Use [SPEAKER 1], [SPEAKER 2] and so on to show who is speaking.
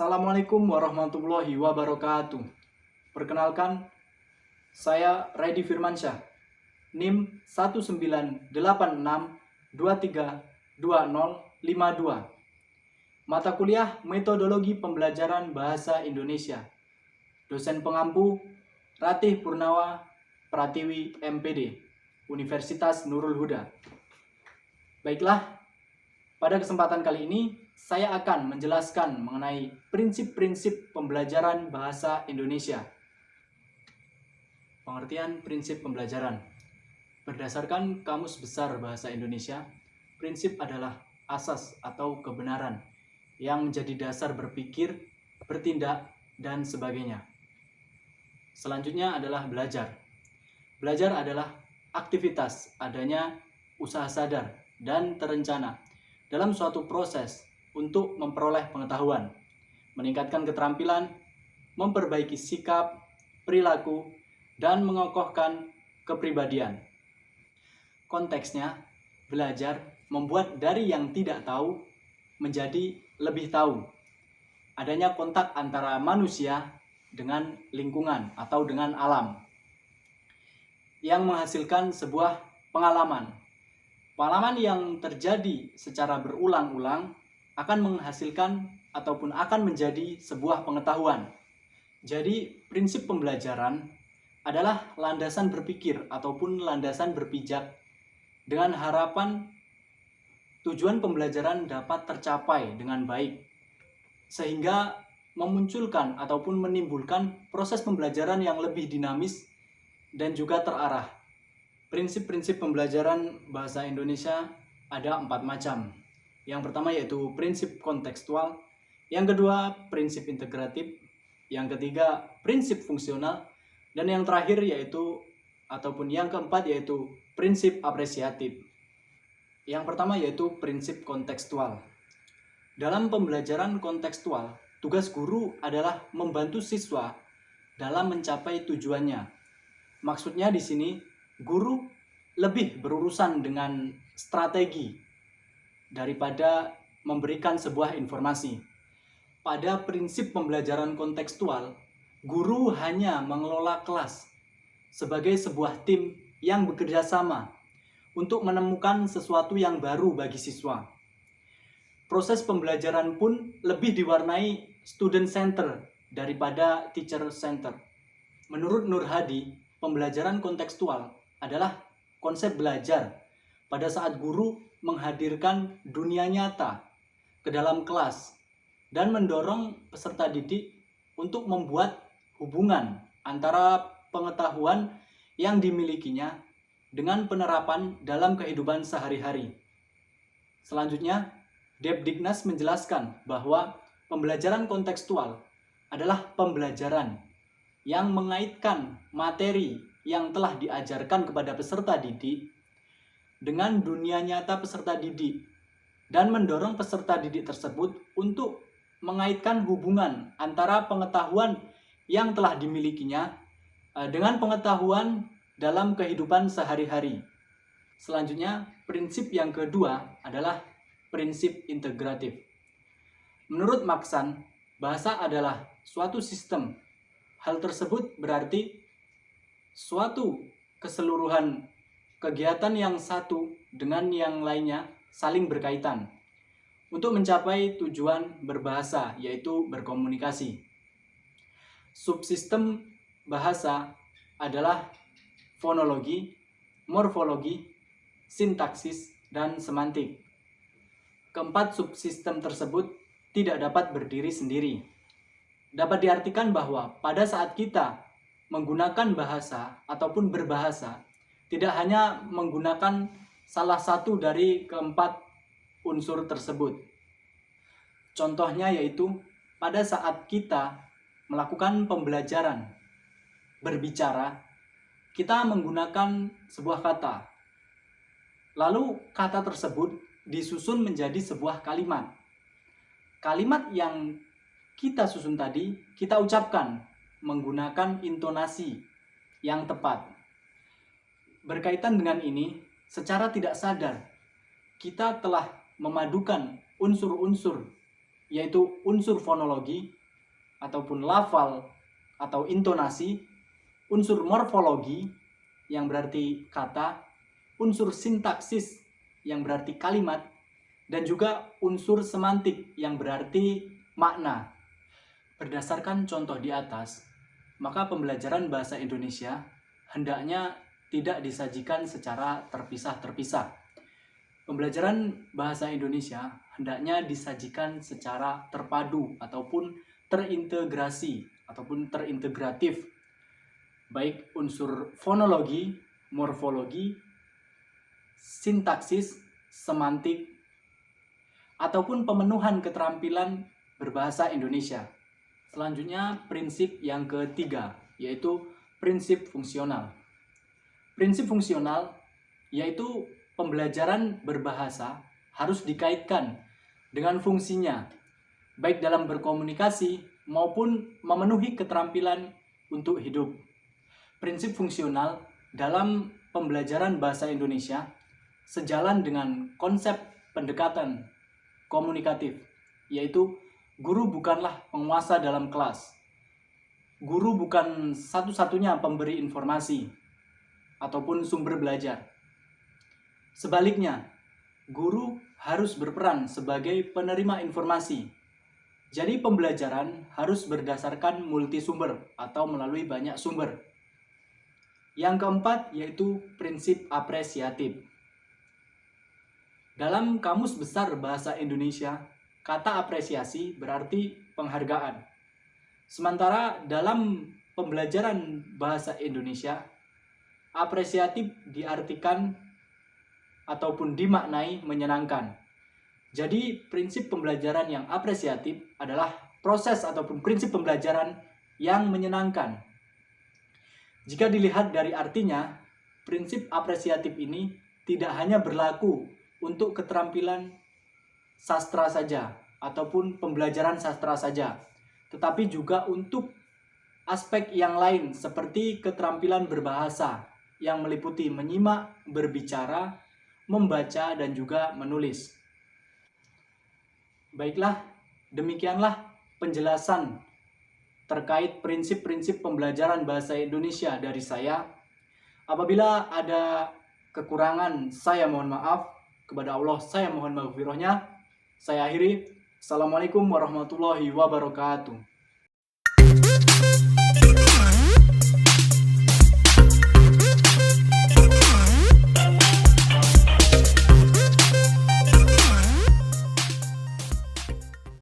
[SPEAKER 1] Assalamualaikum warahmatullahi wabarakatuh. Perkenalkan, saya Raidi Firmansyah, NIM 1986232052. Mata kuliah Metodologi Pembelajaran Bahasa Indonesia. Dosen pengampu Ratih Purnawa Pratiwi MPD, Universitas Nurul Huda. Baiklah, pada kesempatan kali ini saya akan menjelaskan mengenai prinsip-prinsip pembelajaran bahasa Indonesia. Pengertian prinsip pembelajaran. Berdasarkan Kamus Besar Bahasa Indonesia, prinsip adalah asas atau kebenaran yang menjadi dasar berpikir, bertindak, dan sebagainya. Selanjutnya adalah belajar. Belajar adalah aktivitas adanya usaha sadar dan terencana dalam suatu proses untuk memperoleh pengetahuan, meningkatkan keterampilan, memperbaiki sikap, perilaku, dan mengokohkan kepribadian. Konteksnya, belajar membuat dari yang tidak tahu menjadi lebih tahu. Adanya kontak antara manusia dengan lingkungan atau dengan alam yang menghasilkan sebuah pengalaman. Pengalaman yang terjadi secara berulang-ulang akan menghasilkan ataupun akan menjadi sebuah pengetahuan. Jadi, prinsip pembelajaran adalah landasan berpikir ataupun landasan berpijak dengan harapan tujuan pembelajaran dapat tercapai dengan baik, sehingga memunculkan ataupun menimbulkan proses pembelajaran yang lebih dinamis dan juga terarah. Prinsip-prinsip pembelajaran bahasa Indonesia ada 4 macam. Yang pertama yaitu prinsip kontekstual, yang kedua prinsip integratif, yang ketiga prinsip fungsional, dan yang terakhir yaitu ataupun yang keempat yaitu prinsip apresiatif. Yang pertama yaitu prinsip kontekstual. Dalam pembelajaran kontekstual, tugas guru adalah membantu siswa dalam mencapai tujuannya. Maksudnya di sini guru lebih berurusan dengan strategi daripada memberikan sebuah informasi. Pada prinsip pembelajaran kontekstual, guru hanya mengelola kelas sebagai sebuah tim yang bekerja sama untuk menemukan sesuatu yang baru bagi siswa. Proses pembelajaran pun lebih diwarnai student center daripada teacher center. Menurut Nur Hadi, pembelajaran kontekstual adalah konsep belajar pada saat guru menghadirkan dunia nyata ke dalam kelas dan mendorong peserta didik untuk membuat hubungan antara pengetahuan yang dimilikinya dengan penerapan dalam kehidupan sehari-hari. Selanjutnya, Depdiknas menjelaskan bahwa pembelajaran kontekstual adalah pembelajaran yang mengaitkan materi yang telah diajarkan kepada peserta didik dengan dunia nyata peserta didik dan mendorong peserta didik tersebut untuk mengaitkan hubungan antara pengetahuan yang telah dimilikinya dengan pengetahuan dalam kehidupan sehari-hari. Selanjutnya, prinsip yang kedua adalah prinsip integratif. Menurut Maksan, bahasa adalah suatu sistem. Hal tersebut berarti suatu keseluruhan kegiatan yang satu dengan yang lainnya saling berkaitan untuk mencapai tujuan berbahasa, yaitu berkomunikasi. Subsistem bahasa adalah fonologi, morfologi, sintaksis, dan semantik. Keempat subsistem tersebut tidak dapat berdiri sendiri. Dapat diartikan bahwa pada saat kita menggunakan bahasa ataupun berbahasa, tidak hanya menggunakan salah satu dari keempat unsur tersebut. Contohnya yaitu pada saat kita melakukan pembelajaran berbicara, kita menggunakan sebuah kata. Lalu kata tersebut disusun menjadi sebuah kalimat. Kalimat yang kita susun tadi, kita ucapkan menggunakan intonasi yang tepat. Berkaitan dengan ini, secara tidak sadar, kita telah memadukan unsur-unsur yaitu unsur fonologi ataupun lafal atau intonasi, unsur morfologi yang berarti kata, unsur sintaksis yang berarti kalimat, dan juga unsur semantik yang berarti makna. Berdasarkan contoh di atas, maka pembelajaran bahasa Indonesia hendaknya tidak disajikan secara terpisah-terpisah. Pembelajaran bahasa Indonesia hendaknya disajikan secara terpadu ataupun terintegrasi ataupun terintegratif, baik unsur fonologi, morfologi, sintaksis, semantik, ataupun pemenuhan keterampilan berbahasa Indonesia. Selanjutnya, prinsip yang ketiga, yaitu prinsip fungsional. Prinsip fungsional yaitu pembelajaran berbahasa harus dikaitkan dengan fungsinya, baik dalam berkomunikasi maupun memenuhi keterampilan untuk hidup. Prinsip fungsional dalam pembelajaran bahasa Indonesia sejalan dengan konsep pendekatan komunikatif, yaitu guru bukanlah penguasa dalam kelas. Guru bukan satu-satunya pemberi informasi ataupun sumber belajar. Sebaliknya, guru harus berperan sebagai penerima informasi. Jadi pembelajaran harus berdasarkan multisumber atau melalui banyak sumber. Yang keempat yaitu prinsip apresiatif. Dalam Kamus Besar Bahasa Indonesia, kata apresiasi berarti penghargaan. Sementara dalam pembelajaran bahasa Indonesia, apresiatif diartikan ataupun dimaknai menyenangkan. Jadi prinsip pembelajaran yang apresiatif adalah proses ataupun prinsip pembelajaran yang menyenangkan. Jika dilihat dari artinya, prinsip apresiatif ini tidak hanya berlaku untuk keterampilan sastra saja ataupun pembelajaran sastra saja, tetapi juga untuk aspek yang lain seperti keterampilan berbahasa yang meliputi menyimak, berbicara, membaca, dan juga menulis. Baiklah, demikianlah penjelasan terkait prinsip-prinsip pembelajaran bahasa Indonesia dari saya. Apabila ada kekurangan, saya mohon maaf. Kepada Allah, saya mohon maghfirahnya. Saya akhiri. Assalamualaikum warahmatullahi wabarakatuh.